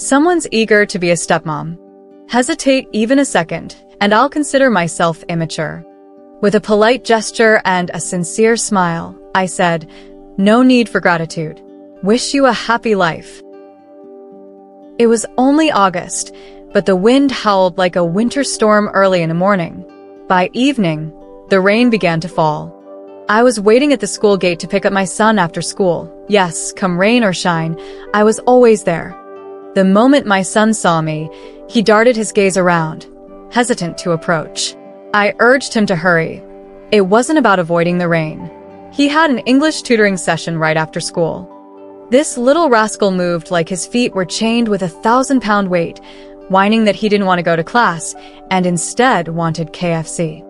Someone's eager to be a stepmom. Hesitate even a second, and I'll consider myself immature. With a polite gesture and a sincere smile, I said, "No need for gratitude. Wish you a happy life." It was only August, but the wind howled like a winter storm early in the morning. By evening, the rain began to fall. I was waiting at the school gate to pick up my son after school. Yes, come rain or shine, I was always there. The moment my son saw me, he darted his gaze around, hesitant to approach. I urged him to hurry. It wasn't about avoiding the rain. He had an English tutoring session right after school. This little rascal moved like his feet were chained with a 1,000-pound weight, whining that he didn't want to go to class and instead wanted KFC.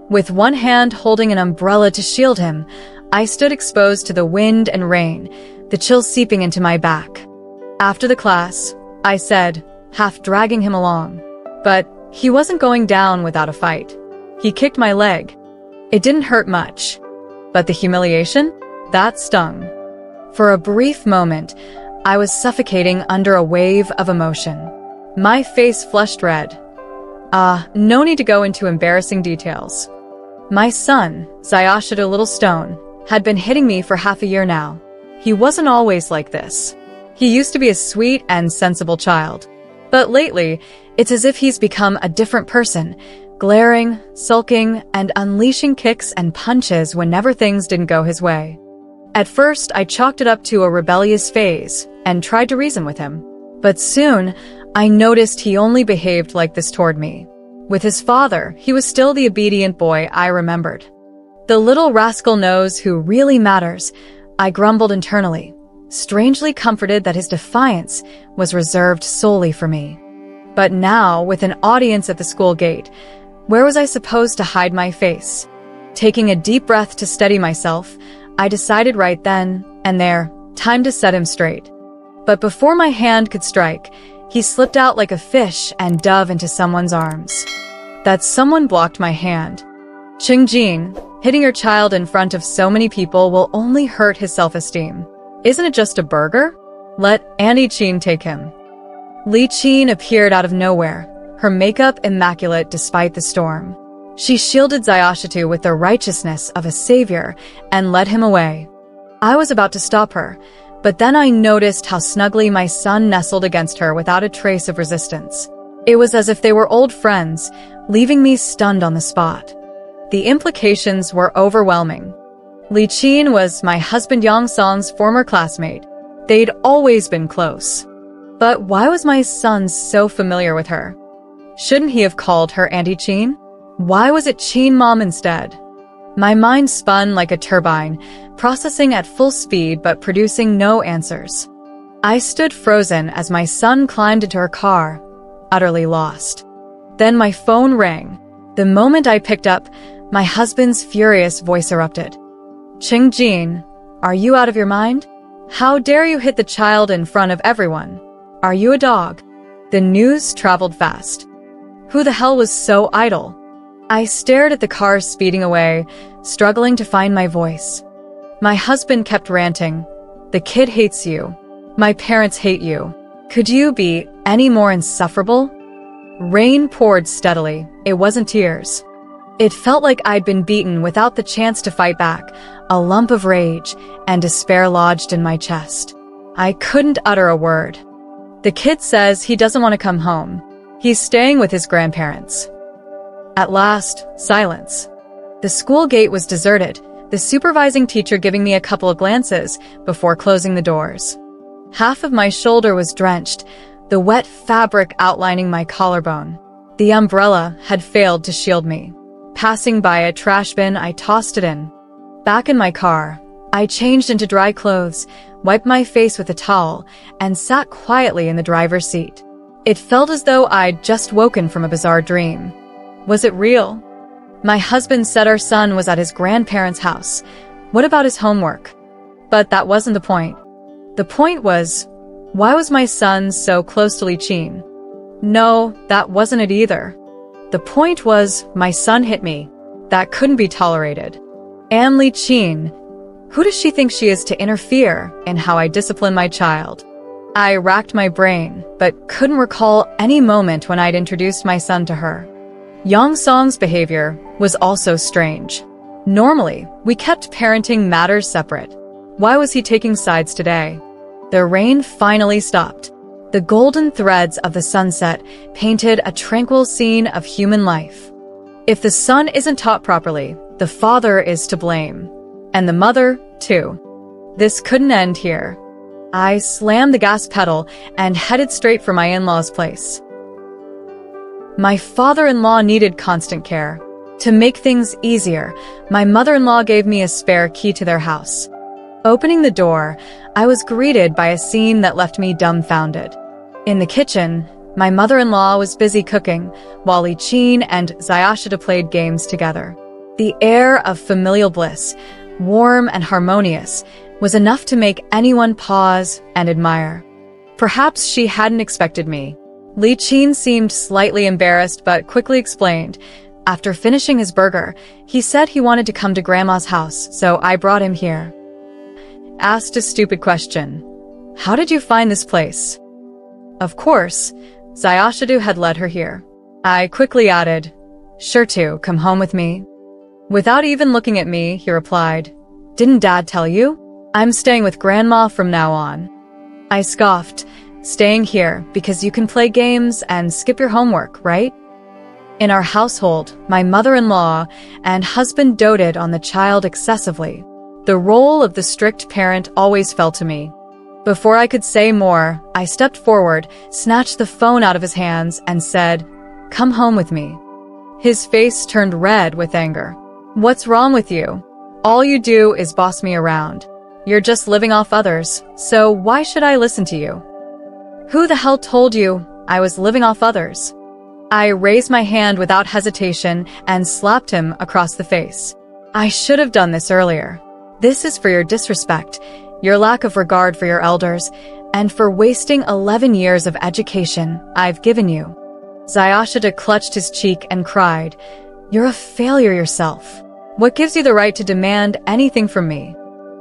With one hand holding an umbrella to shield him, I stood exposed to the wind and rain, the chill seeping into my back. After the class, I said, half dragging him along. But he wasn't going down without a fight. He kicked my leg. It didn't hurt much. But the humiliation? That stung. For a brief moment, I was suffocating under a wave of emotion. My face flushed red. No need to go into embarrassing details. My son, Zayashida Little Stone, had been hitting me for half a year now. He wasn't always like this. He used to be a sweet and sensible child. But lately, it's as if he's become a different person, glaring, sulking, and unleashing kicks and punches whenever things didn't go his way. At first, I chalked it up to a rebellious phase and tried to reason with him. But soon, I noticed he only behaved like this toward me. With his father, he was still the obedient boy I remembered. The little rascal knows who really matters, I grumbled internally, strangely comforted that his defiance was reserved solely for me. But now, with an audience at the school gate, where was I supposed to hide my face? Taking a deep breath to steady myself, I decided right then and there, time to set him straight. But before my hand could strike, he slipped out like a fish and dove into someone's arms. That someone blocked my hand. Qingjin, hitting your child in front of so many people will only hurt his self-esteem. Isn't it just a burger? Let Auntie Qin take him. Li Qin appeared out of nowhere, her makeup immaculate despite the storm. She shielded Zayashita with the righteousness of a savior and led him away. I was about to stop her, but then I noticed how snugly my son nestled against her without a trace of resistance. It was as if they were old friends, leaving me stunned on the spot. The implications were overwhelming. Li Qin was my husband Yang Song's former classmate. They'd always been close. But why was my son so familiar with her? Shouldn't he have called her Auntie Qin? Why was it Qin Mom instead? My mind spun like a turbine, processing at full speed but producing no answers. I stood frozen as my son climbed into her car, utterly lost. Then my phone rang. The moment I picked up, my husband's furious voice erupted. "Qingjin, are you out of your mind? How dare you hit the child in front of everyone? Are you a dog?" The news traveled fast. Who the hell was so idle? I stared at the car speeding away, struggling to find my voice. My husband kept ranting. "The kid hates you. My parents hate you. Could you be any more insufferable?" Rain poured steadily. It wasn't tears. It felt like I'd been beaten without the chance to fight back, a lump of rage and despair lodged in my chest. I couldn't utter a word. "The kid says he doesn't want to come home. He's staying with his grandparents." At last, silence. The school gate was deserted, the supervising teacher giving me a couple of glances before closing the doors. Half of my shoulder was drenched, the wet fabric outlining my collarbone. The umbrella had failed to shield me. Passing by a trash bin, I tossed it in. Back in my car, I changed into dry clothes, wiped my face with a towel, and sat quietly in the driver's seat. It felt as though I'd just woken from a bizarre dream. Was it real? My husband said our son was at his grandparents' house. What about his homework? But that wasn't the point. The point was, why was my son so close to Li Qin? No, that wasn't it either. The point was, my son hit me. That couldn't be tolerated. And Li Qin, who does she think she is to interfere in how I discipline my child? I racked my brain, but couldn't recall any moment when I'd introduced my son to her. Yang Song's behavior was also strange. Normally, we kept parenting matters separate. Why was he taking sides today? The rain finally stopped. The golden threads of the sunset painted a tranquil scene of human life. If the son isn't taught properly, the father is to blame. And the mother, too. This couldn't end here. I slammed the gas pedal and headed straight for my in-laws' place. My father-in-law needed constant care. To make things easier, my mother-in-law gave me a spare key to their house. Opening the door, I was greeted by a scene that left me dumbfounded. In the kitchen, my mother-in-law was busy cooking, while Li-Qin and Xiaoshida played games together. The air of familial bliss, warm and harmonious, was enough to make anyone pause and admire. Perhaps she hadn't expected me. Li-Qin seemed slightly embarrassed but quickly explained. After finishing his burger, he said he wanted to come to Grandma's house, so I brought him here. Asked a stupid question. How did you find this place? Of course, Xiaoshida had led her here. I quickly added, sure to, come home with me. Without even looking at me, he replied, didn't Dad tell you? I'm staying with Grandma from now on. I scoffed, staying here because you can play games and skip your homework, right? In our household, my mother-in-law and husband doted on the child excessively. The role of the strict parent always fell to me. Before I could say more, I stepped forward, snatched the phone out of his hands, and said, come home with me. His face turned red with anger. What's wrong with you? All you do is boss me around. You're just living off others, so why should I listen to you? Who the hell told you I was living off others? I raised my hand without hesitation and slapped him across the face. I should have done this earlier. This is for your disrespect, your lack of regard for your elders, and for wasting 11 years of education I've given you. Xiaoshida clutched his cheek and cried, you're a failure yourself. What gives you the right to demand anything from me?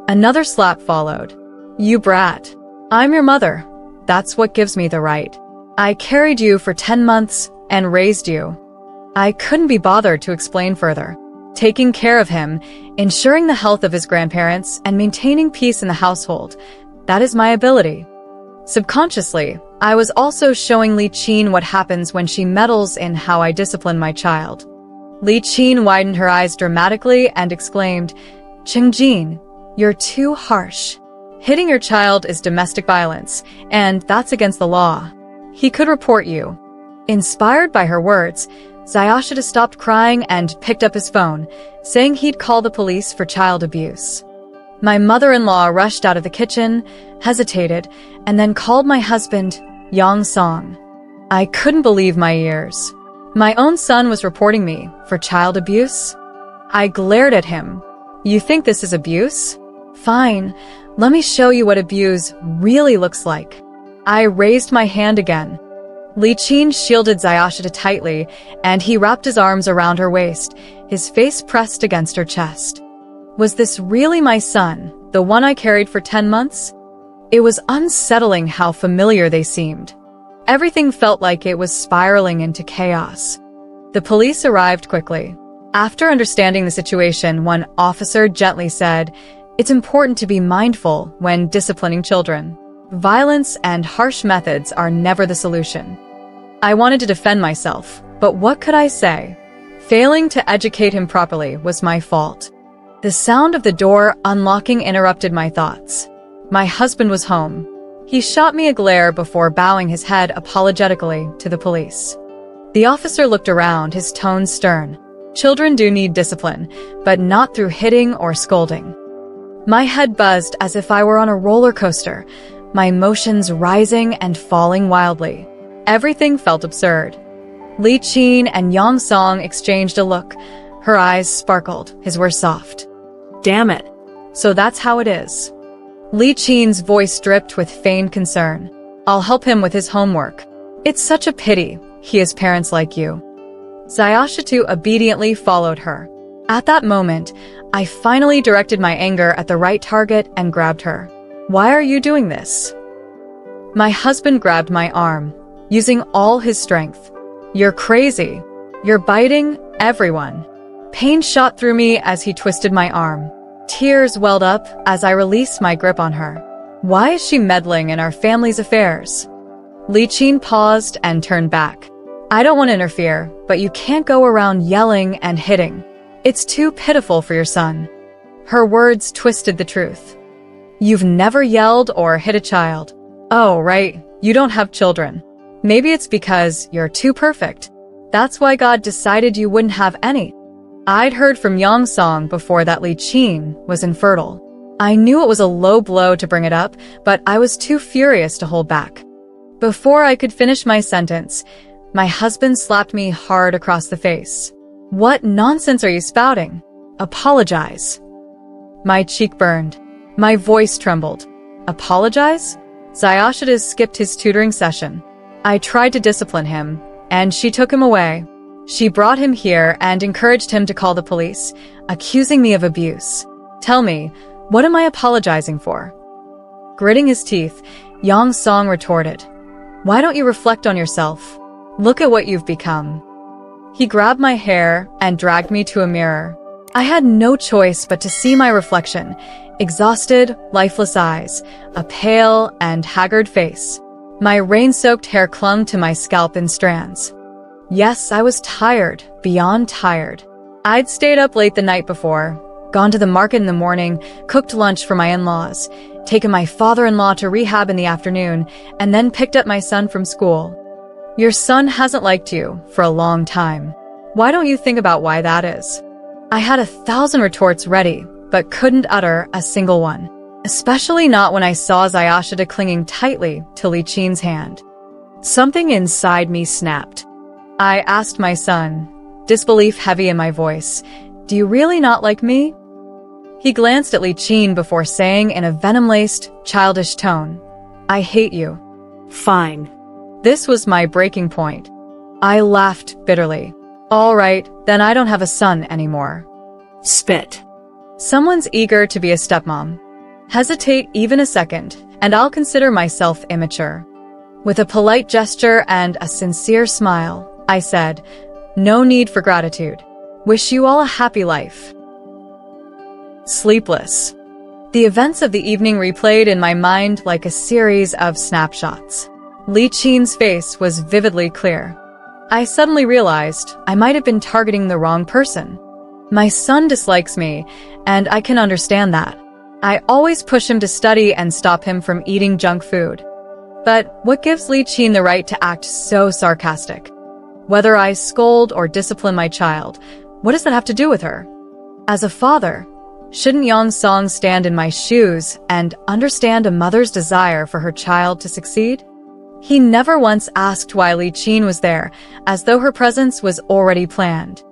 Another slap followed. You brat. I'm your mother. That's what gives me the right. I carried you for 10 months and raised you. I couldn't be bothered to explain further. Taking care of him, ensuring the health of his grandparents, and maintaining peace in the household, that is my ability. Subconsciously, I was also showing Li-Qin what happens when she meddles in how I discipline my child. Li-Qin widened her eyes dramatically and exclaimed, Qingjin, you're too harsh. Hitting your child is domestic violence, and that's against the law. He could report you. Inspired by her words, Xiaoshida stopped crying and picked up his phone, saying he'd call the police for child abuse. My mother-in-law rushed out of the kitchen, hesitated, and then called my husband, Yang Song. I couldn't believe my ears. My own son was reporting me for child abuse? I glared at him. You think this is abuse? Fine, let me show you what abuse really looks like. I raised my hand again. Li-Qin shielded Xiaoshida tightly, and he wrapped his arms around her waist, his face pressed against her chest. Was this really my son, the one I carried for 10 months? It was unsettling how familiar they seemed. Everything felt like it was spiraling into chaos. The police arrived quickly. After understanding the situation, one officer gently said, it's important to be mindful when disciplining children. Violence and harsh methods are never the solution. I wanted to defend myself, but what could I say? Failing to educate him properly was my fault. The sound of the door unlocking interrupted my thoughts. My husband was home. He shot me a glare before bowing his head apologetically to the police. The officer looked around, his tone stern. Children do need discipline, but not through hitting or scolding. My head buzzed as if I were on a roller coaster, my emotions rising and falling wildly. Everything felt absurd. Li-Qin and Yang Song exchanged a look. Her eyes sparkled, his were soft. Damn it. So that's how it is. Li-Qin's voice dripped with feigned concern. I'll help him with his homework. It's such a pity he has parents like you. Xiaoshida obediently followed her. At that moment, I finally directed my anger at the right target and grabbed her. Why are you doing this? My husband grabbed my arm, using all his strength. "You're crazy. You're biting everyone." Pain shot through me as he twisted my arm. Tears welled up as I released my grip on her. Why is she meddling in our family's affairs? Li Qin paused and turned back. "I don't want to interfere, but you can't go around yelling and hitting. It's too pitiful for your son." Her words twisted the truth. "You've never yelled or hit a child. Oh, right, you don't have children. Maybe it's because you're too perfect. That's why God decided you wouldn't have any." I'd heard from Yang Song before that Li Qin was infertile. I knew it was a low blow to bring it up, but I was too furious to hold back. Before I could finish my sentence, my husband slapped me hard across the face. "What nonsense are you spouting? Apologize." My cheek burned. My voice trembled. Apologize? Zayashida skipped his tutoring session. I tried to discipline him, and she took him away. She brought him here and encouraged him to call the police, accusing me of abuse. "Tell me, what am I apologizing for?" Gritting his teeth, Yang Song retorted, "Why don't you reflect on yourself? Look at what you've become." He grabbed my hair and dragged me to a mirror. I had no choice but to see my reflection, exhausted, lifeless eyes, a pale and haggard face. My rain-soaked hair clung to my scalp in strands. Yes, I was tired, beyond tired. I'd stayed up late the night before, gone to the market in the morning, cooked lunch for my in-laws, taken my father-in-law to rehab in the afternoon, and then picked up my son from school. Your son hasn't liked you for a long time. Why don't you think about why that is? I had 1,000 retorts ready, but couldn't utter a single one, especially not when I saw Zayashida clinging tightly to Li Qin's hand. Something inside me snapped. I asked my son, disbelief heavy in my voice, "Do you really not like me?" He glanced at Li Qin before saying in a venom-laced, childish tone, "I hate you." Fine. This was my breaking point. I laughed bitterly. "All right, then I don't have a son anymore." Spit. Someone's eager to be a stepmom. Hesitate even a second, and I'll consider myself immature. With a polite gesture and a sincere smile, I said, "No need for gratitude. Wish you all a happy life." Sleepless. The events of the evening replayed in my mind like a series of snapshots. Li Qin's face was vividly clear. I suddenly realized I might have been targeting the wrong person. My son dislikes me, and I can understand that. I always push him to study and stop him from eating junk food. But what gives Li Qin the right to act so sarcastic? Whether I scold or discipline my child, what does that have to do with her? As a father, shouldn't Yang Song stand in my shoes and understand a mother's desire for her child to succeed? He never once asked why Li Qin was there, as though her presence was already planned.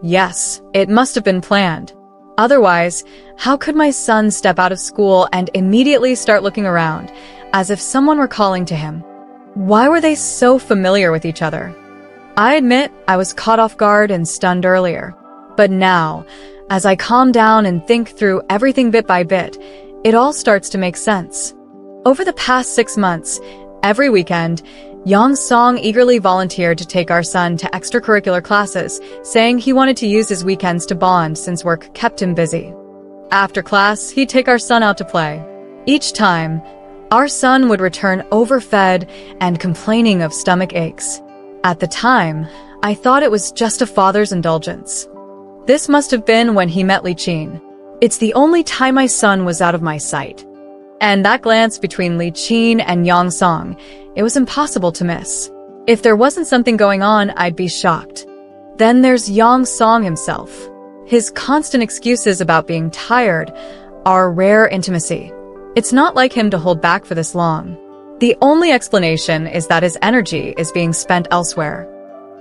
Yes, it must have been planned. Otherwise, how could my son step out of school and immediately start looking around, as if someone were calling to him? Why were they so familiar with each other? I admit I was caught off guard and stunned earlier. But now, as I calm down and think through everything bit by bit, it all starts to make sense. Over the past 6 months, every weekend, Yang Song eagerly volunteered to take our son to extracurricular classes, saying he wanted to use his weekends to bond since work kept him busy. After class, he'd take our son out to play. Each time, our son would return overfed and complaining of stomach aches. At the time, I thought it was just a father's indulgence. This must have been when he met Li Qin. It's the only time my son was out of my sight. And that glance between Li Qin and Yang Song, it was impossible to miss. If there wasn't something going on, I'd be shocked. Then there's Yang Song himself. His constant excuses about being tired are rare intimacy. It's not like him to hold back for this long. The only explanation is that his energy is being spent elsewhere.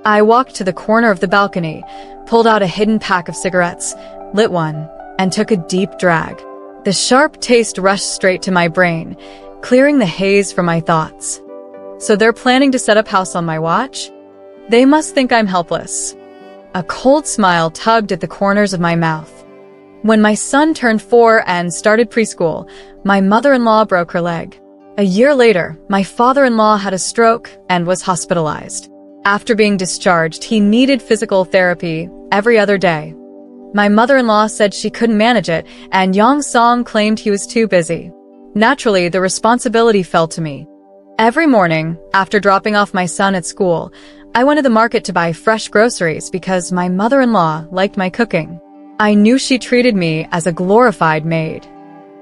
I walked to the corner of the balcony, pulled out a hidden pack of cigarettes, lit one, and took a deep drag. The sharp taste rushed straight to my brain, clearing the haze from my thoughts. So they're planning to set up house on my watch? They must think I'm helpless. A cold smile tugged at the corners of my mouth. When my son turned 4 and started preschool, my mother-in-law broke her leg. A year later, my father-in-law had a stroke and was hospitalized. After being discharged, he needed physical therapy every other day. My mother-in-law said she couldn't manage it, and Yang Song claimed he was too busy. Naturally, the responsibility fell to me. Every morning, after dropping off my son at school, I went to the market to buy fresh groceries because my mother-in-law liked my cooking. I knew she treated me as a glorified maid.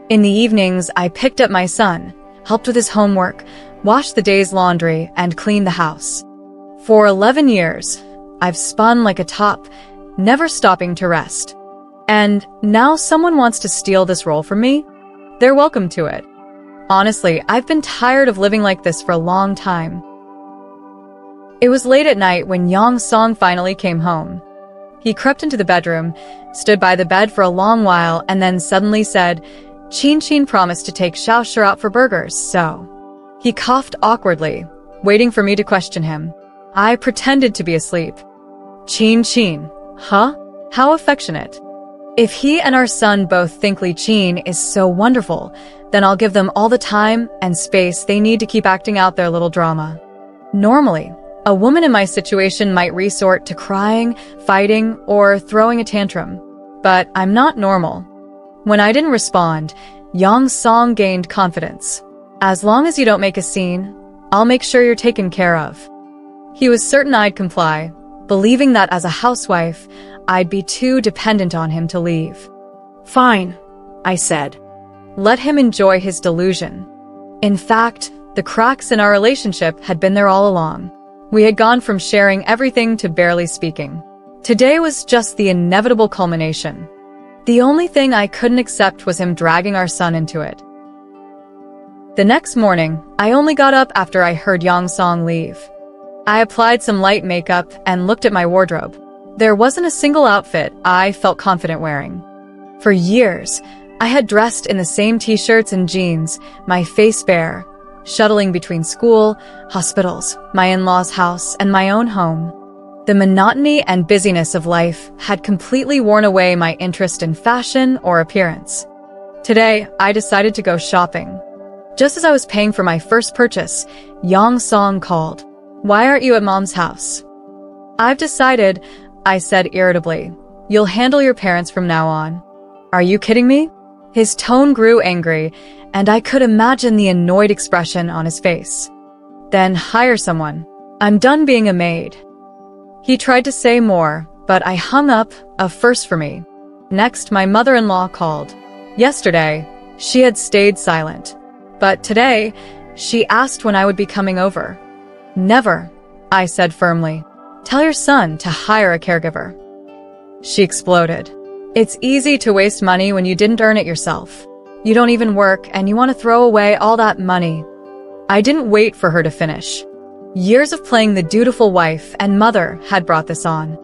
In the evenings, I picked up my son, helped with his homework, washed the day's laundry, and cleaned the house. For 11 years, I've spun like a top, never stopping to rest. And now someone wants to steal this role from me? They're welcome to it. Honestly, I've been tired of living like this for a long time. It was late at night when Yang Song finally came home. He crept into the bedroom, stood by the bed for a long while, and then suddenly said, "Chin promised to take Xiaoshi out for burgers, so..." He coughed awkwardly, waiting for me to question him. I pretended to be asleep. Chin, huh? How affectionate. If he and our son both think Li Qin is so wonderful, then I'll give them all the time and space they need to keep acting out their little drama. Normally, a woman in my situation might resort to crying, fighting, or throwing a tantrum. But I'm not normal. When I didn't respond, Yang Song gained confidence. "As long as you don't make a scene, I'll make sure you're taken care of." He was certain I'd comply, believing that as a housewife, I'd be too dependent on him to leave. Fine, I said. Let him enjoy his delusion. In fact, the cracks in our relationship had been there all along. We had gone from sharing everything to barely speaking. Today was just the inevitable culmination. The only thing I couldn't accept was him dragging our son into it. The next morning, I only got up after I heard Yang Song leave. I applied some light makeup and looked at my wardrobe. There wasn't a single outfit I felt confident wearing. For years, I had dressed in the same t-shirts and jeans, my face bare, shuttling between school, hospitals, my in-laws' house, and my own home. The monotony and busyness of life had completely worn away my interest in fashion or appearance. Today, I decided to go shopping. Just as I was paying for my first purchase, Yang Song called. "Why aren't you at Mom's house?" "I've decided," I said irritably. "You'll handle your parents from now on." "Are you kidding me?" His tone grew angry, and I could imagine the annoyed expression on his face. "Then hire someone. I'm done being a maid." He tried to say more, but I hung up, a first for me. Next, my mother-in-law called. Yesterday, she had stayed silent. But today, she asked when I would be coming over. "Never," I said firmly. "Tell your son to hire a caregiver." She exploded. "It's easy to waste money when you didn't earn it yourself. You don't even work and you want to throw away all that money." I didn't wait for her to finish. Years of playing the dutiful wife and mother had brought this on.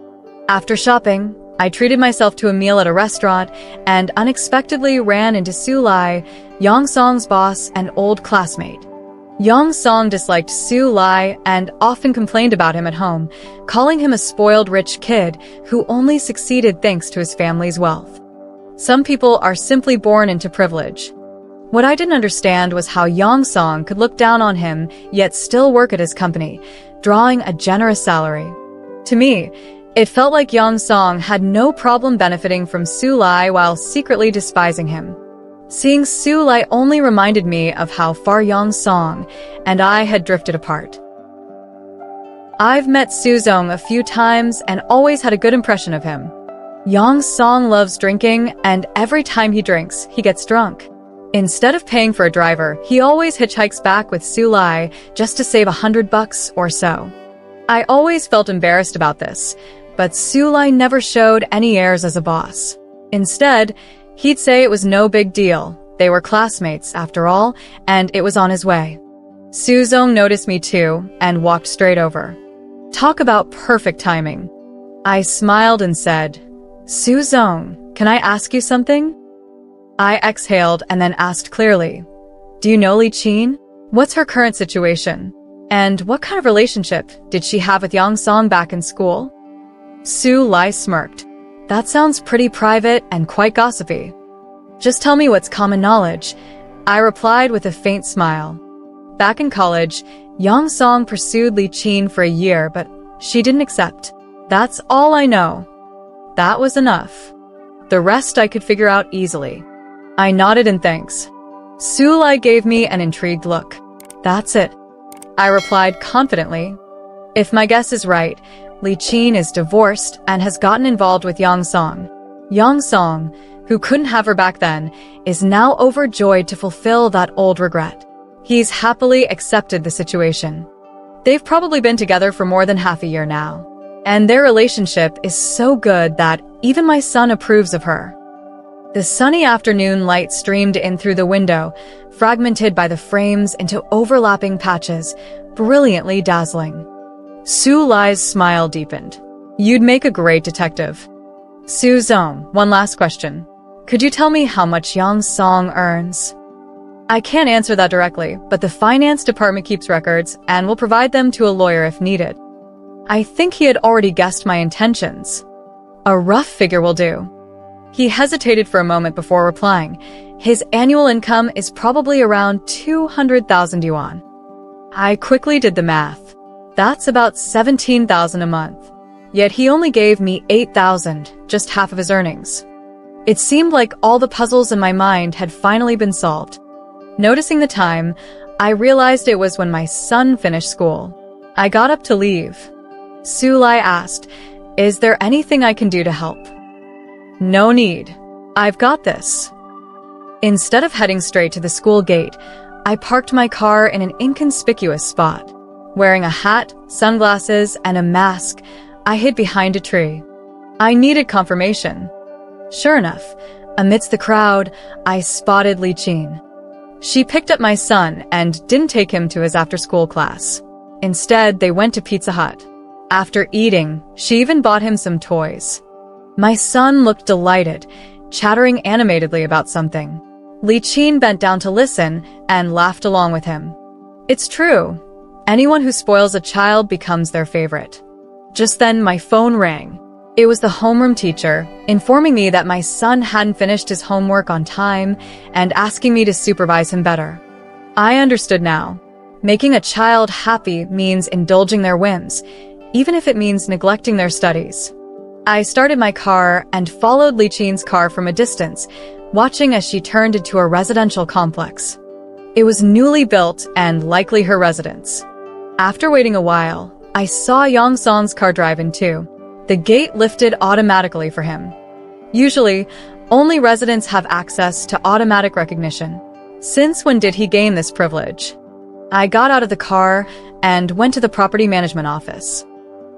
After shopping, I treated myself to a meal at a restaurant and unexpectedly ran into Su Lai, Yang Song's boss and old classmate. Yang Song disliked Su Lai and often complained about him at home, calling him a spoiled rich kid who only succeeded thanks to his family's wealth. Some people are simply born into privilege. What I didn't understand was how Yang Song could look down on him yet still work at his company, drawing a generous salary. To me, it felt like Yang Song had no problem benefiting from Su Lai while secretly despising him. Seeing Su Lai only reminded me of how far Yang Song and I had drifted apart. I've met Su Zong a few times and always had a good impression of him. Yang Song loves drinking, and every time he drinks, he gets drunk. Instead of paying for a driver, he always hitchhikes back with Su Lai just to save $100 or so. I always felt embarrassed about this, but Su Lai never showed any airs as a boss. Instead, he'd say it was no big deal. They were classmates, after all, and it was on his way. Su Zong noticed me too and walked straight over. Talk about perfect timing. I smiled and said, "Su Zong, can I ask you something?" I exhaled and then asked clearly, "Do you know Li Qin? What's her current situation? And what kind of relationship did she have with Yang Song back in school?" Su Lai smirked. "That sounds pretty private and quite gossipy." "Just tell me what's common knowledge," I replied with a faint smile. Back in college, Yang Song pursued Li Qin for a year, but she didn't accept. That's all I know. That was enough. The rest I could figure out easily. I nodded in thanks. Su Lai gave me an intrigued look. That's it, I replied confidently. If my guess is right, Li Qin is divorced and has gotten involved with Yang Song. Yang Song, who couldn't have her back then, is now overjoyed to fulfill that old regret. He's happily accepted the situation. They've probably been together for more than half a year now, and their relationship is so good that even my son approves of her. The sunny afternoon light streamed in through the window, fragmented by the frames into overlapping patches, brilliantly dazzling. Su Lai's smile deepened. You'd make a great detective. Su Zong, one last question. Could you tell me how much Yang Song earns? I can't answer that directly, but the finance department keeps records and will provide them to a lawyer if needed. I think he had already guessed my intentions. A rough figure will do. He hesitated for a moment before replying. His annual income is probably around 200,000 yuan. I quickly did the math. That's about 17,000 a month. Yet he only gave me 8,000, just half of his earnings. It seemed like all the puzzles in my mind had finally been solved. Noticing the time, I realized it was when my son finished school. I got up to leave. Su Lai asked, "Is there anything I can do to help?" "No need. I've got this." Instead of heading straight to the school gate, I parked my car in an inconspicuous spot. Wearing a hat, sunglasses, and a mask, I hid behind a tree. I needed confirmation. Sure enough, amidst the crowd, I spotted Li Qin. She picked up my son and didn't take him to his after-school class. Instead, they went to Pizza Hut. After eating, she even bought him some toys. My son looked delighted, chattering animatedly about something. Li Qin bent down to listen and laughed along with him. It's true. Anyone who spoils a child becomes their favorite. Just then, my phone rang. It was the homeroom teacher, informing me that my son hadn't finished his homework on time and asking me to supervise him better. I understood now. Making a child happy means indulging their whims, even if it means neglecting their studies. I started my car and followed Li Qin's car from a distance, watching as she turned into a residential complex. It was newly built and likely her residence. After waiting a while, I saw Yang Song's car drive in too. The gate lifted automatically for him. Usually, only residents have access to automatic recognition. Since when did he gain this privilege? I got out of the car and went to the property management office.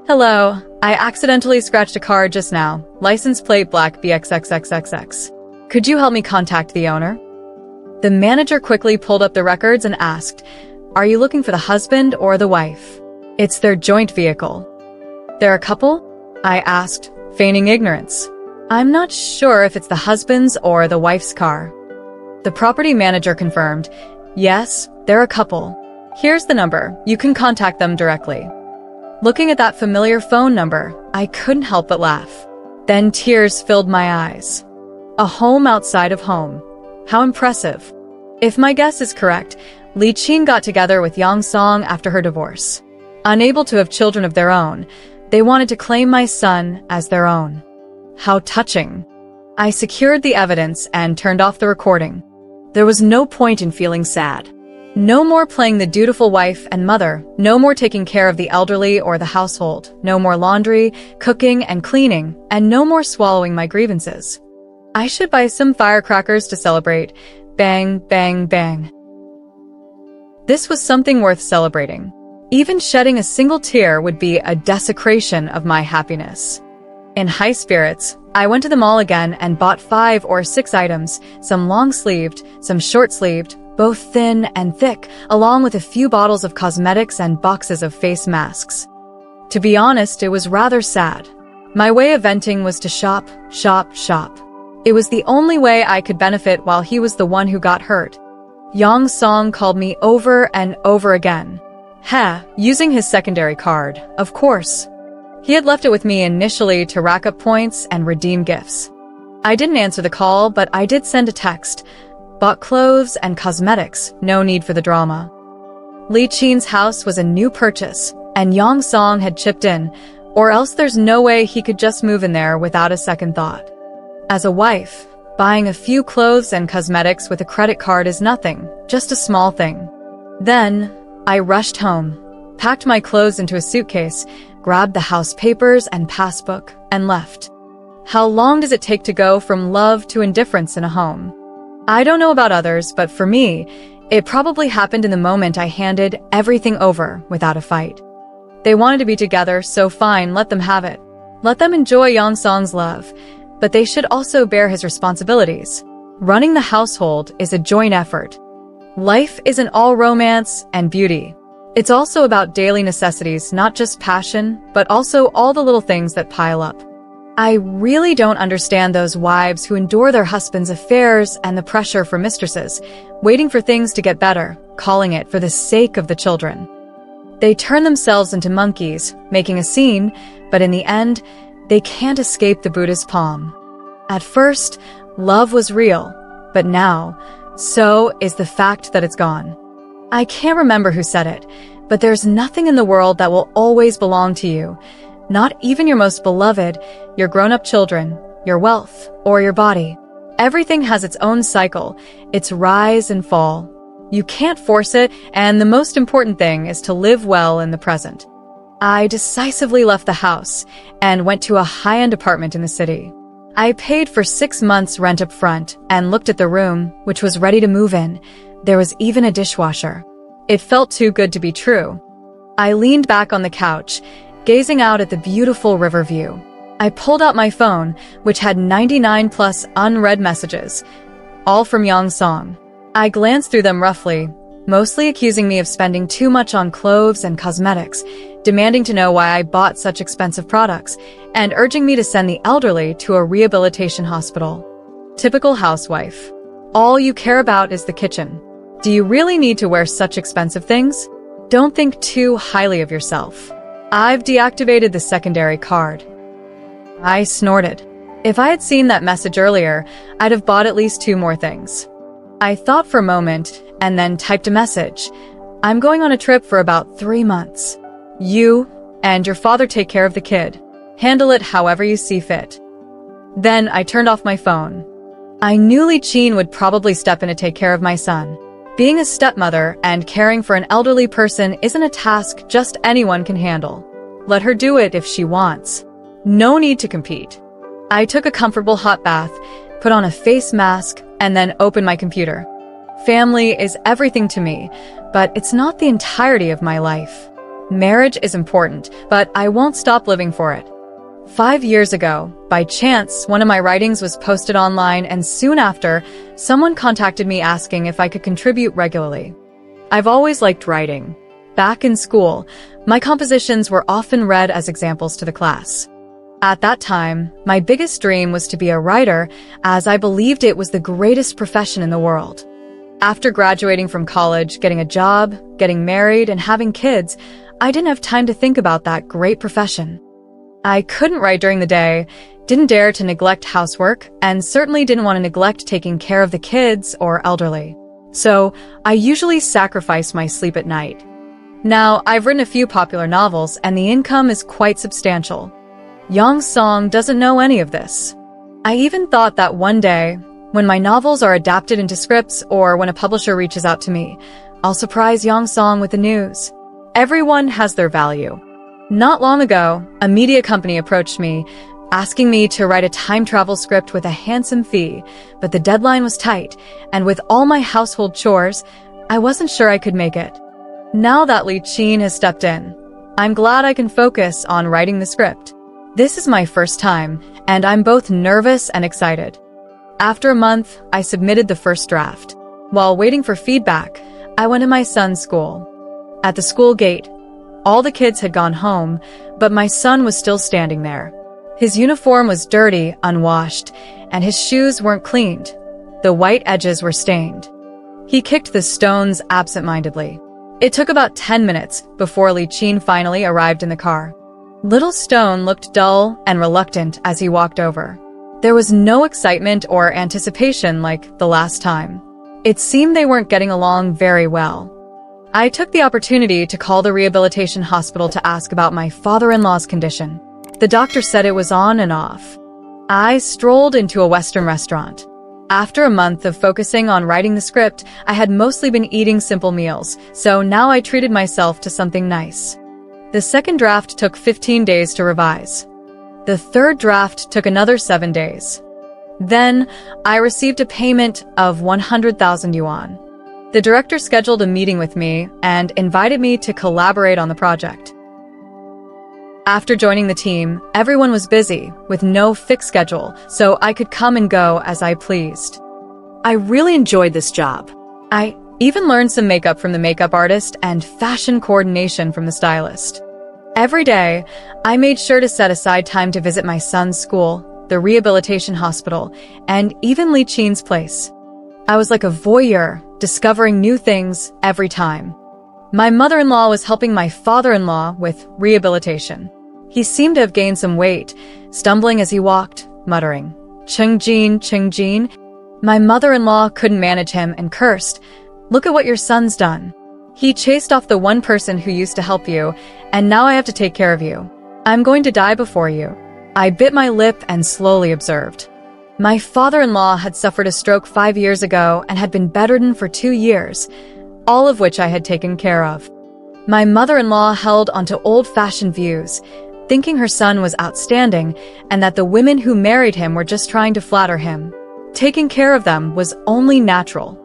Hello, I accidentally scratched a car just now. License plate black BXXXXX. Could you help me contact the owner? The manager quickly pulled up the records and asked, "Are you looking for the husband or the wife?" "It's their joint vehicle." "They're a couple?" I asked, feigning ignorance. "I'm not sure if it's the husband's or the wife's car." The property manager confirmed, "Yes, they're a couple. Here's the number. You can contact them directly." Looking at that familiar phone number, I couldn't help but laugh. Then tears filled my eyes. A home outside of home. How impressive. If my guess is correct, Li Qin got together with Yang Song after her divorce. Unable to have children of their own, they wanted to claim my son as their own. How touching. I secured the evidence and turned off the recording. There was no point in feeling sad. No more playing the dutiful wife and mother, no more taking care of the elderly or the household, no more laundry, cooking, and cleaning, and no more swallowing my grievances. I should buy some firecrackers to celebrate. Bang, bang, bang. This was something worth celebrating. Even shedding a single tear would be a desecration of my happiness. In high spirits, I went to the mall again and bought 5 or 6 items, some long-sleeved, some short-sleeved, both thin and thick, along with a few bottles of cosmetics and boxes of face masks. To be honest, it was rather sad. My way of venting was to shop, shop, shop. It was the only way I could benefit while he was the one who got hurt. Yang Song called me over and over again. Using his secondary card, of course. He had left it with me initially to rack up points and redeem gifts. I didn't answer the call, but I did send a text. Bought clothes and cosmetics, no need for the drama. Li Qin's house was a new purchase, and Yang Song had chipped in, or else there's no way he could just move in there without a second thought. As a wife, buying a few clothes and cosmetics with a credit card is nothing, just a small thing. Then, I rushed home, packed my clothes into a suitcase, grabbed the house papers and passbook, and left. How long does it take to go from love to indifference in a home? I don't know about others, but for me, it probably happened in the moment I handed everything over without a fight. They wanted to be together, so fine, let them have it. Let them enjoy Yang Song's love, but they should also bear his responsibilities. Running the household is a joint effort. Life isn't all romance and beauty. It's also about daily necessities, not just passion, but also all the little things that pile up. I really don't understand those wives who endure their husbands' affairs and the pressure from mistresses, waiting for things to get better, calling it for the sake of the children. They turn themselves into monkeys, making a scene, but in the end, they can't escape the Buddha's palm. At first, love was real, but now, so is the fact that it's gone. I can't remember who said it, but there's nothing in the world that will always belong to you. Not even your most beloved, your grown-up children, your wealth, or your body. Everything has its own cycle, its rise and fall. You can't force it, and the most important thing is to live well in the present. I decisively left the house and went to a high-end apartment in the city. I paid for 6 months' rent up front and looked at the room, which was ready to move in. There was even a dishwasher. It felt too good to be true. I leaned back on the couch, gazing out at the beautiful river view. I pulled out my phone, which had 99 plus unread messages, all from Yang Song. I glanced through them roughly, mostly accusing me of spending too much on clothes and cosmetics, demanding to know why I bought such expensive products, and urging me to send the elderly to a rehabilitation hospital. Typical housewife. All you care about is the kitchen. Do you really need to wear such expensive things? Don't think too highly of yourself. I've deactivated the secondary card. I snorted. If I had seen that message earlier, I'd have bought at least 2 more things. I thought for a moment and then typed a message. I'm going on a trip for about 3 months. You and your father take care of the kid. Handle it however you see fit. Then I turned off my phone. I knew Li Qin would probably step in to take care of my son. Being a stepmother and caring for an elderly person isn't a task just anyone can handle. Let her do it if she wants. No need to compete. I took a comfortable hot bath, put on a face mask, and then opened my computer. Family is everything to me, but it's not the entirety of my life. Marriage is important, but I won't stop living for it. 5 years ago, by chance, one of my writings was posted online, and soon after, someone contacted me asking if I could contribute regularly. I've always liked writing. Back in school, my compositions were often read as examples to the class. At that time, my biggest dream was to be a writer, as I believed it was the greatest profession in the world. After graduating from college, getting a job, getting married, and having kids, I didn't have time to think about that great profession. I couldn't write during the day, didn't dare to neglect housework, and certainly didn't want to neglect taking care of the kids or elderly. So, I usually sacrificed my sleep at night. Now, I've written a few popular novels, and the income is quite substantial. Yang Song doesn't know any of this. I even thought that one day, when my novels are adapted into scripts or when a publisher reaches out to me, I'll surprise Yang Song with the news. Everyone has their value. Not long ago, a media company approached me, asking me to write a time travel script with a handsome fee, but the deadline was tight, and with all my household chores, I wasn't sure I could make it. Now that Li Qin has stepped in, I'm glad I can focus on writing the script. This is my first time, and I'm both nervous and excited. After a month, I submitted the first draft. While waiting for feedback, I went to my son's school. At the school gate, all the kids had gone home, but my son was still standing there. His uniform was dirty, unwashed, and his shoes weren't cleaned. The white edges were stained. He kicked the stones absent-mindedly. It took about 10 minutes before Li Qin finally arrived in the car. Little Stone looked dull and reluctant as he walked over. There was no excitement or anticipation like the last time. It seemed they weren't getting along very well. I took the opportunity to call the rehabilitation hospital to ask about my father-in-law's condition. The doctor said it was on and off. I strolled into a Western restaurant. After a month of focusing on writing the script, I had mostly been eating simple meals, so now I treated myself to something nice. The second draft took 15 days to revise. The third draft took another 7 days. Then, I received a payment of 100,000 yuan. The director scheduled a meeting with me and invited me to collaborate on the project. After joining the team, everyone was busy, with no fixed schedule, so I could come and go as I pleased. I really enjoyed this job. I even learned some makeup from the makeup artist and fashion coordination from the stylist. Every day, I made sure to set aside time to visit my son's school, the rehabilitation hospital, and even Li Qin's place. I was like a voyeur, discovering new things every time. My mother-in-law was helping my father-in-law with rehabilitation. He seemed to have gained some weight, stumbling as he walked, muttering, "Chengjin, Chengjin." My mother-in-law couldn't manage him and cursed, "Look at what your son's done. He chased off the one person who used to help you, and now I have to take care of you. I'm going to die before you." I bit my lip and slowly observed. My father-in-law had suffered a stroke 5 years ago and had been bedridden for 2 years, all of which I had taken care of. My mother-in-law held onto old-fashioned views, thinking her son was outstanding and that the women who married him were just trying to flatter him. Taking care of them was only natural.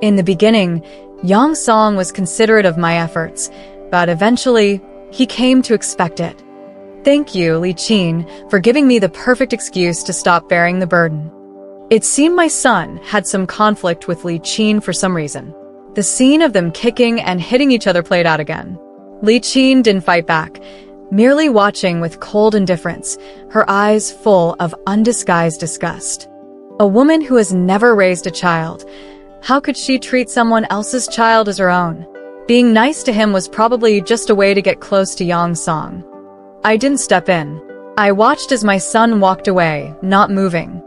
In the beginning, Yang Song was considerate of my efforts, but eventually, he came to expect it. Thank you, Li Qin, for giving me the perfect excuse to stop bearing the burden. It seemed my son had some conflict with Li Qin for some reason. The scene of them kicking and hitting each other played out again. Li Qin didn't fight back, merely watching with cold indifference, her eyes full of undisguised disgust. A woman who has never raised a child, how could she treat someone else's child as her own? Being nice to him was probably just a way to get close to Yang Song. I didn't step in. I watched as my son walked away, not moving.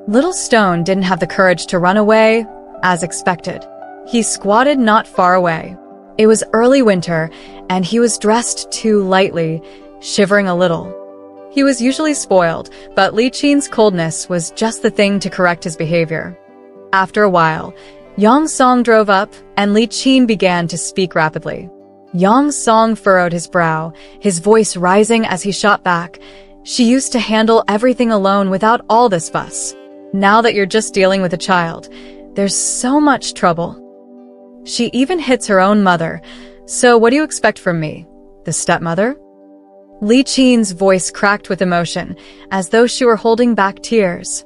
Little Stone didn't have the courage to run away, as expected. He squatted not far away. It was early winter, and he was dressed too lightly, shivering a little. He was usually spoiled, but Li Qin's coldness was just the thing to correct his behavior. After a while, Yang Song drove up, and Li Qin began to speak rapidly. Yang Song furrowed his brow, his voice rising as he shot back. She used to handle everything alone without all this fuss. Now that you're just dealing with a child, there's so much trouble. She even hits her own mother. So what do you expect from me? The stepmother? Li Qin's voice cracked with emotion, as though she were holding back tears.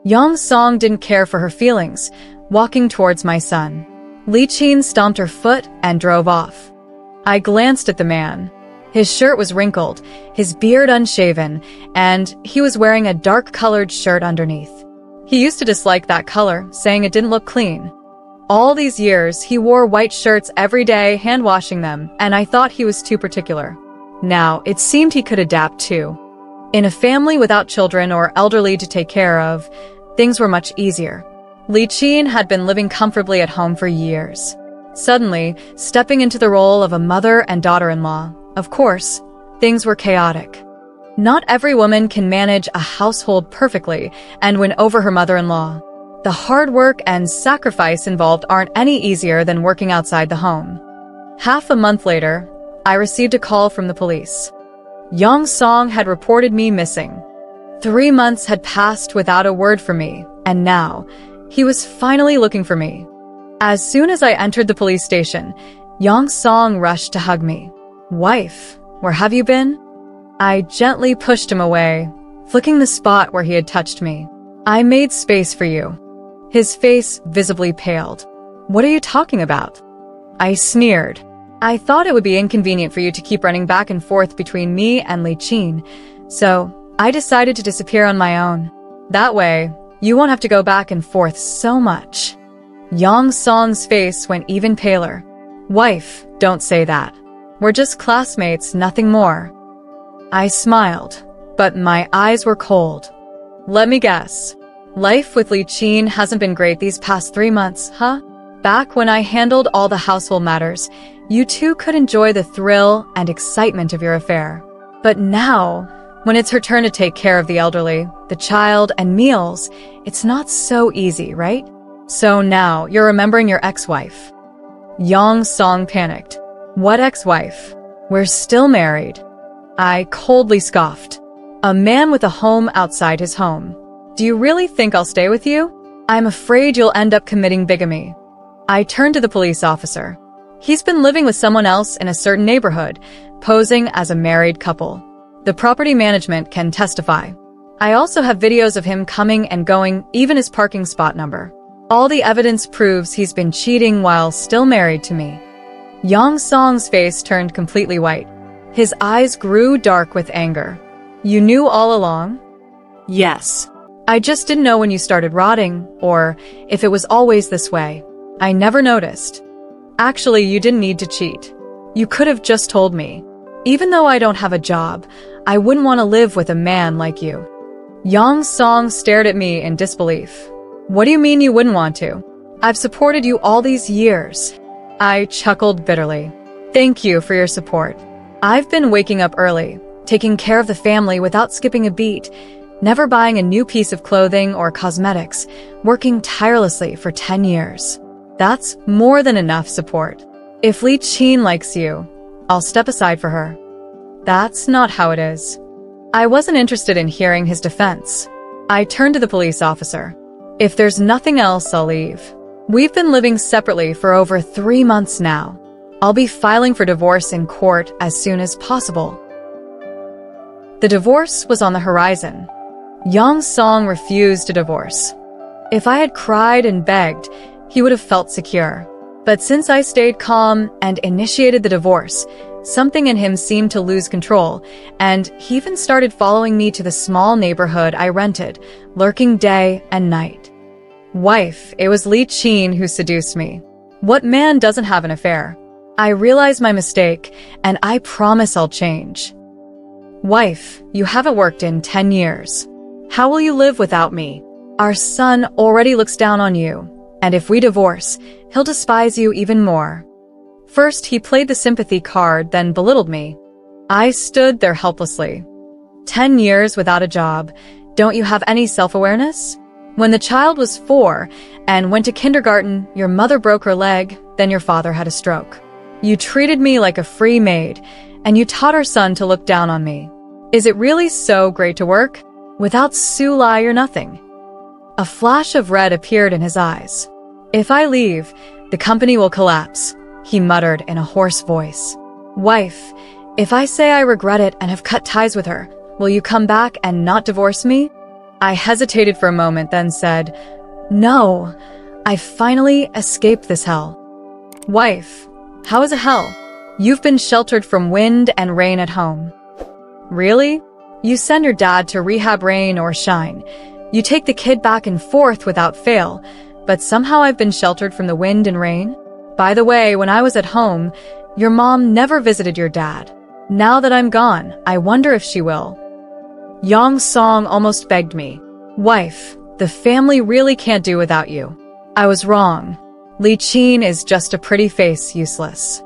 Yang Song didn't care for her feelings, walking towards my son. Li Qin stomped her foot and drove off. I glanced at the man. His shirt was wrinkled, his beard unshaven, and he was wearing a dark-colored shirt underneath. He used to dislike that color, saying it didn't look clean. All these years, he wore white shirts every day, hand-washing them, and I thought he was too particular. Now, it seemed he could adapt too. In a family without children or elderly to take care of, things were much easier. Li Qin had been living comfortably at home for years. Suddenly, stepping into the role of a mother and daughter-in-law, of course, things were chaotic. Not every woman can manage a household perfectly and win over her mother-in-law. The hard work and sacrifice involved aren't any easier than working outside the home. Half a month later, I received a call from the police. Yang Song had reported me missing. 3 months had passed without a word from me, and now, he was finally looking for me. As soon as I entered the police station, Yang Song rushed to hug me. "Wife, where have you been?" I gently pushed him away, flicking the spot where he had touched me. "I made space for you." His face visibly paled. "What are you talking about?" I sneered. "I thought it would be inconvenient for you to keep running back and forth between me and Li Qin, so I decided to disappear on my own. That way, you won't have to go back and forth so much." Yang Song's face went even paler. "Wife, don't say that. We're just classmates, nothing more." I smiled, but my eyes were cold. "Let me guess. Life with Li Qin hasn't been great these past 3 months, huh?" Back when I handled all the household matters, you two could enjoy the thrill and excitement of your affair. But now, when it's her turn to take care of the elderly, the child, and meals, it's not so easy, right? So now, you're remembering your ex-wife. Yang Song panicked. What ex-wife? We're still married. I coldly scoffed. A man with a home outside his home. Do you really think I'll stay with you? I'm afraid you'll end up committing bigamy. I turned to the police officer. He's been living with someone else in a certain neighborhood, posing as a married couple. The property management can testify. I also have videos of him coming and going, even his parking spot number. All the evidence proves he's been cheating while still married to me. Yang Song's face turned completely white. His eyes grew dark with anger. You knew all along? Yes. I just didn't know when you started rotting, or if it was always this way. I never noticed. Actually, you didn't need to cheat. You could have just told me. Even though I don't have a job, I wouldn't want to live with a man like you. Yang Song stared at me in disbelief. What do you mean you wouldn't want to? I've supported you all these years. I chuckled bitterly. Thank you for your support. I've been waking up early, taking care of the family without skipping a beat, never buying a new piece of clothing or cosmetics, working tirelessly for 10 years. That's more than enough support. If Li Qin likes you, I'll step aside for her. That's not how it is. I wasn't interested in hearing his defense. I turned to the police officer. If there's nothing else, I'll leave. We've been living separately for over 3 months now. I'll be filing for divorce in court as soon as possible. The divorce was on the horizon. Yang Song refused to divorce. If I had cried and begged, he would have felt secure. But since I stayed calm and initiated the divorce, something in him seemed to lose control, and he even started following me to the small neighborhood I rented, lurking day and night. Wife, it was Li Qin who seduced me. What man doesn't have an affair? I realized my mistake, and I promise I'll change. Wife, you haven't worked in 10 years. How will you live without me? Our son already looks down on you, and if we divorce, he'll despise you even more. First, he played the sympathy card, then belittled me. I stood there helplessly. 10 years without a job. Don't you have any self-awareness? When the child was 4 and went to kindergarten, your mother broke her leg, then your father had a stroke. You treated me like a free maid, and you taught our son to look down on me. Is it really so great to work? Without Sulai, you're nothing. A flash of red appeared in his eyes. If I leave, the company will collapse, he muttered in a hoarse voice. Wife, if I say I regret it and have cut ties with her, will you come back and not divorce me? I hesitated for a moment, then said, No, I finally escaped this hell. Wife, how is it hell? You've been sheltered from wind and rain at home. Really? You send your dad to rehab, rain or shine. You take the kid back and forth without fail, but somehow I've been sheltered from the wind and rain? By the way, when I was at home, your mom never visited your dad. Now that I'm gone, I wonder if she will. Yang Song almost begged me. Wife, the family really can't do without you. I was wrong. Li Qin is just a pretty face, useless.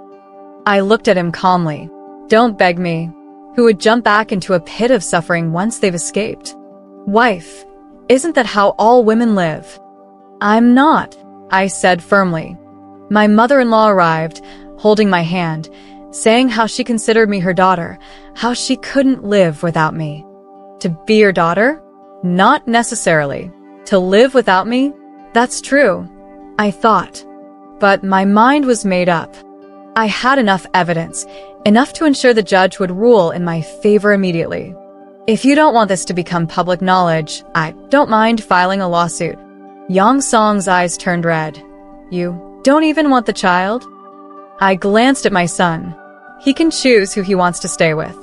I looked at him calmly. Don't beg me. Who would jump back into a pit of suffering once they've escaped? Wife, isn't that how all women live? I'm not, I said firmly. My mother-in-law arrived, holding my hand, saying how she considered me her daughter, how she couldn't live without me. To be your daughter? Not necessarily. To live without me? That's true, I thought. But my mind was made up. I had enough evidence, enough to ensure the judge would rule in my favor immediately. If you don't want this to become public knowledge, I don't mind filing a lawsuit. Yang Song's eyes turned red. You don't even want the child? I glanced at my son. He can choose who he wants to stay with.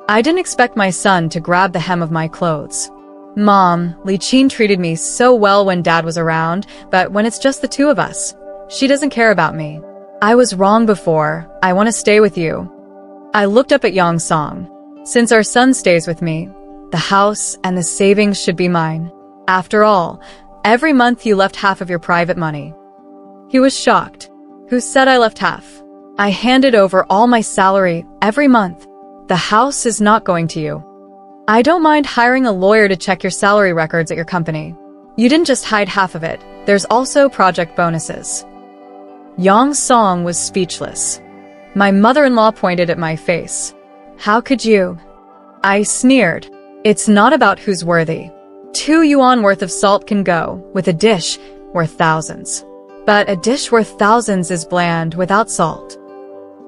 I didn't expect my son to grab the hem of my clothes. Mom, Li Qin treated me so well when Dad was around, but when it's just the two of us, she doesn't care about me. I was wrong before. I want to stay with you. I looked up at Yang Song. Since our son stays with me, the house and the savings should be mine. After all, every month you left half of your private money. He was shocked. Who said I left half? I handed over all my salary every month. The house is not going to you. I don't mind hiring a lawyer to check your salary records at your company. You didn't just hide half of it. There's also project bonuses. Yang Song was speechless. My mother-in-law pointed at my face. How could you? I sneered. It's not about who's worthy. 2 yuan worth of salt can go with a dish worth thousands. But a dish worth thousands is bland without salt.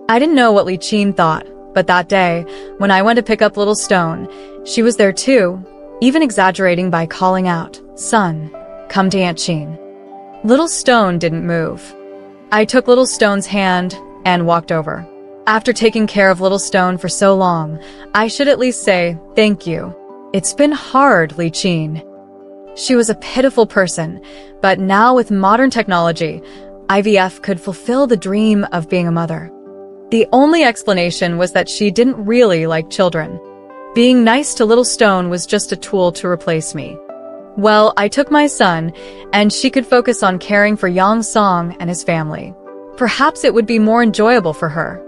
I didn't know what Li Qin thought, but that day, when I went to pick up Little Stone, she was there too, even exaggerating by calling out, "Son, come to Aunt Qin." Little Stone didn't move. I took Little Stone's hand and walked over. After taking care of Little Stone for so long, I should at least say, thank you. It's been hard, Li Qin. She was a pitiful person, but now with modern technology, IVF could fulfill the dream of being a mother. The only explanation was that she didn't really like children. Being nice to Little Stone was just a tool to replace me. Well, I took my son, and she could focus on caring for Yang Song and his family. Perhaps it would be more enjoyable for her.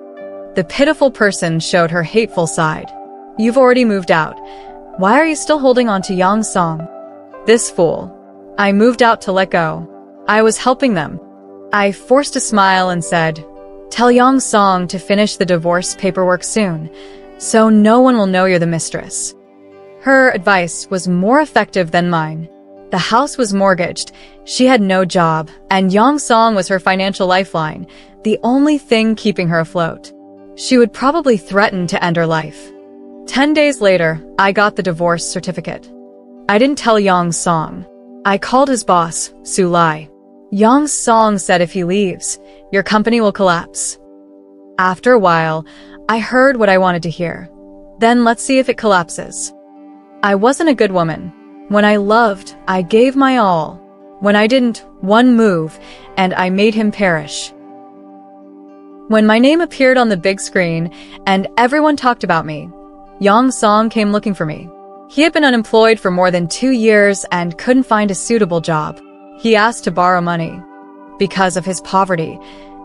The pitiful person showed her hateful side. You've already moved out. Why are you still holding on to Yang Song? This fool. I moved out to let go. I was helping them. I forced a smile and said, tell Yang Song to finish the divorce paperwork soon, so no one will know you're the mistress. Her advice was more effective than mine. The house was mortgaged, she had no job, and Yang Song was her financial lifeline, the only thing keeping her afloat. She would probably threaten to end her life. 10 days later, I got the divorce certificate. I didn't tell Yang Song. I called his boss, Su Lai. Yang Song said if he leaves, your company will collapse. After a while, I heard what I wanted to hear. Then let's see if it collapses. I wasn't a good woman. When I loved, I gave my all. When I didn't, one move, and I made him perish. When my name appeared on the big screen, and everyone talked about me, Yang Song came looking for me. He had been unemployed for more than 2 years and couldn't find a suitable job. He asked to borrow money. Because of his poverty,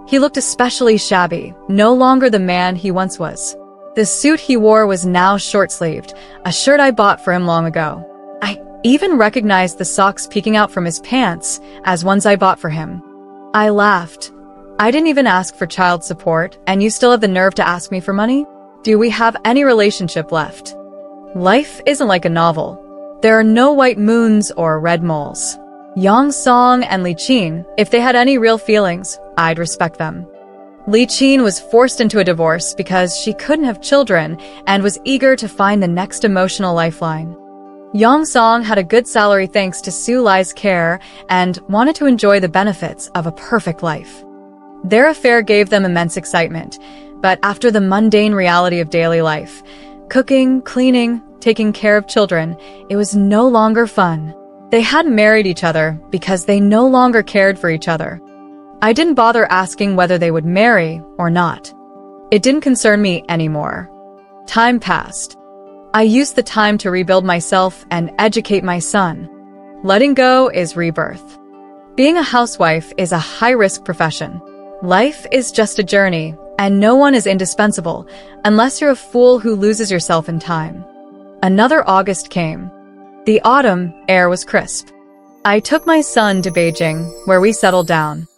he looked especially shabby, no longer the man he once was. The suit he wore was now short-sleeved, a shirt I bought for him long ago. I even recognized the socks peeking out from his pants as ones I bought for him. I laughed. I didn't even ask for child support, and you still have the nerve to ask me for money? Do we have any relationship left? Life isn't like a novel. There are no white moons or red moles. Yang Song and Li Qin, if they had any real feelings, I'd respect them. Li Qin was forced into a divorce because she couldn't have children and was eager to find the next emotional lifeline. Yang Song had a good salary thanks to Su Lai's care and wanted to enjoy the benefits of a perfect life. Their affair gave them immense excitement, but after the mundane reality of daily life, cooking, cleaning, taking care of children, it was no longer fun. They hadn't married each other because they no longer cared for each other. I didn't bother asking whether they would marry or not. It didn't concern me anymore. Time passed. I used the time to rebuild myself and educate my son. Letting go is rebirth. Being a housewife is a high-risk profession. Life is just a journey, and no one is indispensable unless you're a fool who loses yourself in time. Another August came. The autumn air was crisp. I took my son to Beijing, where we settled down.